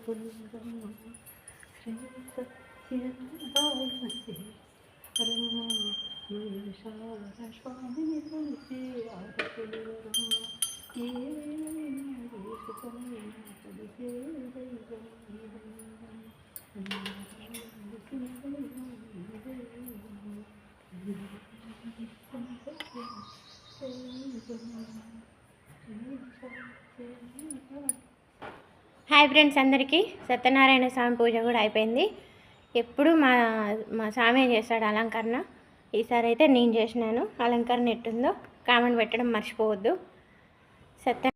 శ్రీ సత్యనారాయణ స్వామిని చూసి ఆడపిల్లరమ్మ hi friends, అందరికీ సత్యనారాయణ స్వామి పూజ కూడా అయిపోయింది. ఎప్పుడు మా మా స్వామి చేస్తాడు అలంకరణ. ఈసారి అయితే నేను చేసినాను. అలంకరణ ఎట్టుందో కామెంట్ పెట్టడం మర్చిపోవద్దు. సత్య